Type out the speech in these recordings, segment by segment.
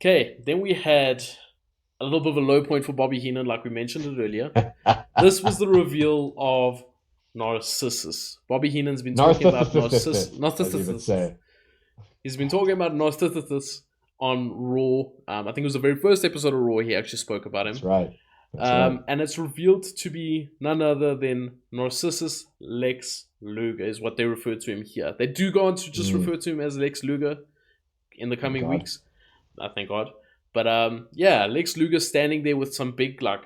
Okay, then we had a little bit of a low point for Bobby Heenan, like we mentioned it earlier. This was the reveal of Narcissus. Bobby Heenan's been talking about Narcissus. As you would Narcissus. say. He's been talking about Narcissus on Raw. I think it was the very first episode of Raw. He actually spoke about That's him. right. That's right. And it's revealed to be none other than Narcissus Lex Lugar, is what they refer to him here. They do go on to just refer to him as Lex Lugar in the Thank coming God. weeks. I thank God. But yeah, Lex Luger standing there with some big like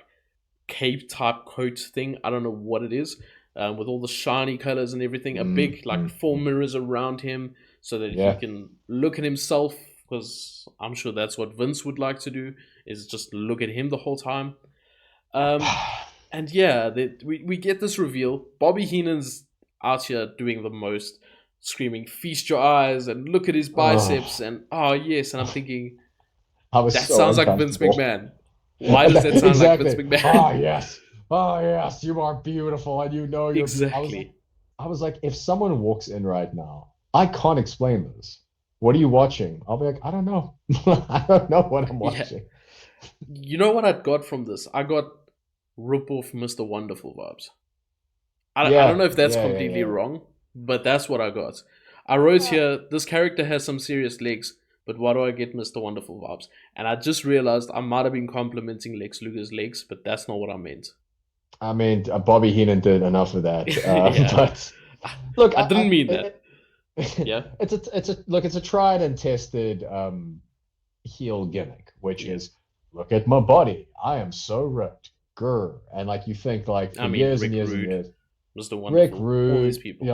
cape type coat thing. I don't know what it is. With all the shiny colors and everything, a big like four Mm. mirrors around him so that he Yeah. can look at himself. Because I'm sure that's what Vince would like to do, is just look at him the whole time. And yeah, we get this reveal. Bobby Heenan's out here doing the most, screaming, "Feast your eyes!" and look at his biceps, Oh, and oh yes, and I'm thinking I was that so sounds like Vince uncomfortable. McMahon. Why does that sound like Vince Exactly. McMahon? Oh yes. Oh yes, you are beautiful and you know you're beautiful. Exactly. I was like, if someone walks in right now, I can't explain this. What are you watching? I'll be like, I don't know. I don't know what I'm Yeah. watching. You know what I got from this? I got rip off Mr. Wonderful vibes. I don't know Yeah, if that's yeah, yeah, completely yeah. wrong, but that's what I got. I wrote Yeah. here, this character has some serious legs, but why do I get Mr. Wonderful vibes? And I just realized I might have been complimenting Lex Luger's legs, but that's not what I meant. I mean, Bobby Heenan did enough of that. Yeah. But look, I didn't mean that. Yeah. it's a tried and tested heel gimmick, which Yeah. is look at my body. I am so ripped. Grr. And like you think like for I mean, years and Rick years and Rude, years, Mr. Rick Wonderful, all these Rude, people.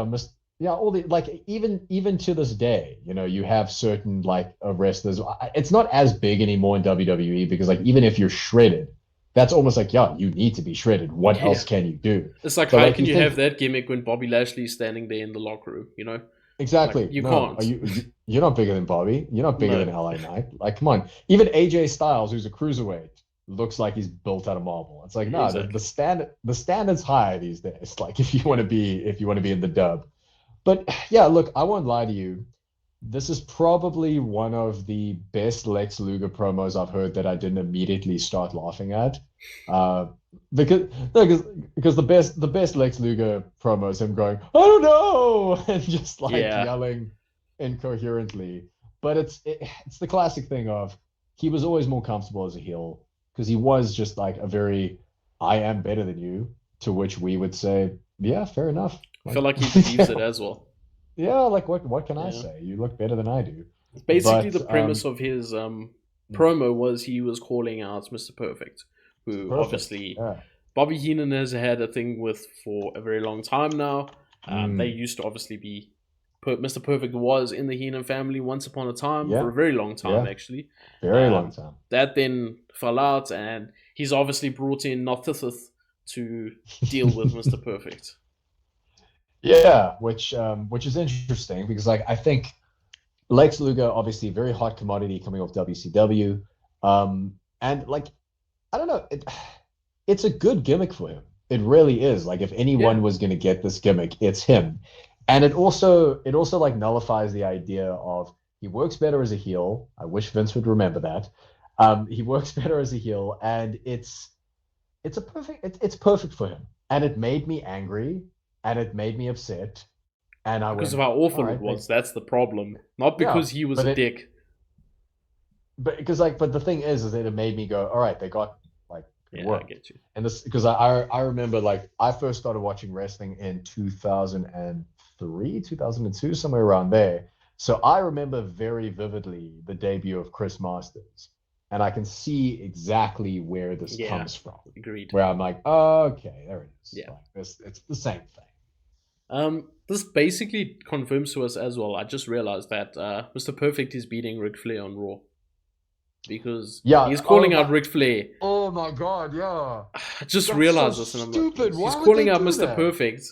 yeah, all the like even to this day, you have certain like wrestlers. It's not as big anymore in WWE because like even if you're shredded, that's almost like yeah, you need to be shredded. What Yeah. else can you do? It's like, But how like can you you have think that gimmick when Bobby Lashley's standing there in the locker room, you know? Like, exactly. you No, can't. you're not bigger than Bobby. You're not bigger than No. LA Knight. Like, come on. Even AJ Styles, who's a cruiserweight, looks like he's built out of marble. It's like, no, the Exactly. standard's high these days. Like if you want to be in the dub. But yeah, look, I won't lie to you. This is probably one of the best Lex Luger promos I've heard that I didn't immediately start laughing at. Uh, because no, because the best Lex Luger promo is him going, I don't know, and just like Yeah. yelling incoherently. But it's the classic thing of he was always more comfortable as a heel because he was just like a very I am better than you, to which we would say, yeah, fair enough. I Like feel like he believes it as well. yeah, like what can I Yeah. say? You look better than I do. Basically, But the premise of his promo was he was calling out Mr. Perfect, it's who perfect. obviously Yeah. Bobby Heenan has had a thing with for a very long time now. They Mm, used to obviously be. Mr. Perfect was in the Heenan family once upon a time, for yeah, a very long time, yeah. actually. Very long Um, time. that then fell out, and he's obviously brought in Narcissus to deal with Mr. Perfect. Yeah, which is interesting because like I think Lex Luger obviously very hot commodity coming off WCW. And like I don't know, it's a good gimmick for him. It really is. Like if Yeah. anyone was going to get this gimmick, it's him. And it also like nullifies the idea of he works better as a heel. I wish Vince would remember that. He works better as a heel, and it's perfect for him. And it made me angry, and it made me upset. And I Because of went, how all awful it right, was. That's the problem. Not yeah, because he was but a it dick. but because like but the thing is that it made me go, all right, they got like it Yeah, I worked. get you. And this because I remember like I first started watching wrestling in 2003, 2002, somewhere around there. So I remember very vividly the debut of Chris Masters. And I can see exactly where this Yeah, comes from. agreed. Where I'm like, oh, okay, there it is. Yeah. Like this, it's the same thing. This basically confirms to us as well. I just realized that Mr. Perfect is beating Ric Flair on Raw because Yeah. he's calling out Ric Flair. Oh my God. Yeah. I just That's so realized this, and I'm like, stupid. he's Why would they calling out do Mr. that? Perfect,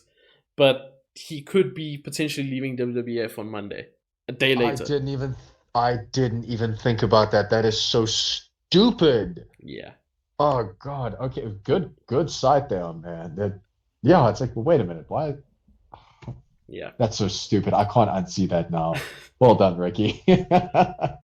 but he could be potentially leaving WWF on Monday, a day I later. didn't even I didn't even think about that. That is so stupid. Yeah, Oh God. Okay, good sight there, man. That yeah, it's like, well, wait a minute. Why? yeah. That's so stupid. I can't unsee that now. Well done, Ricky.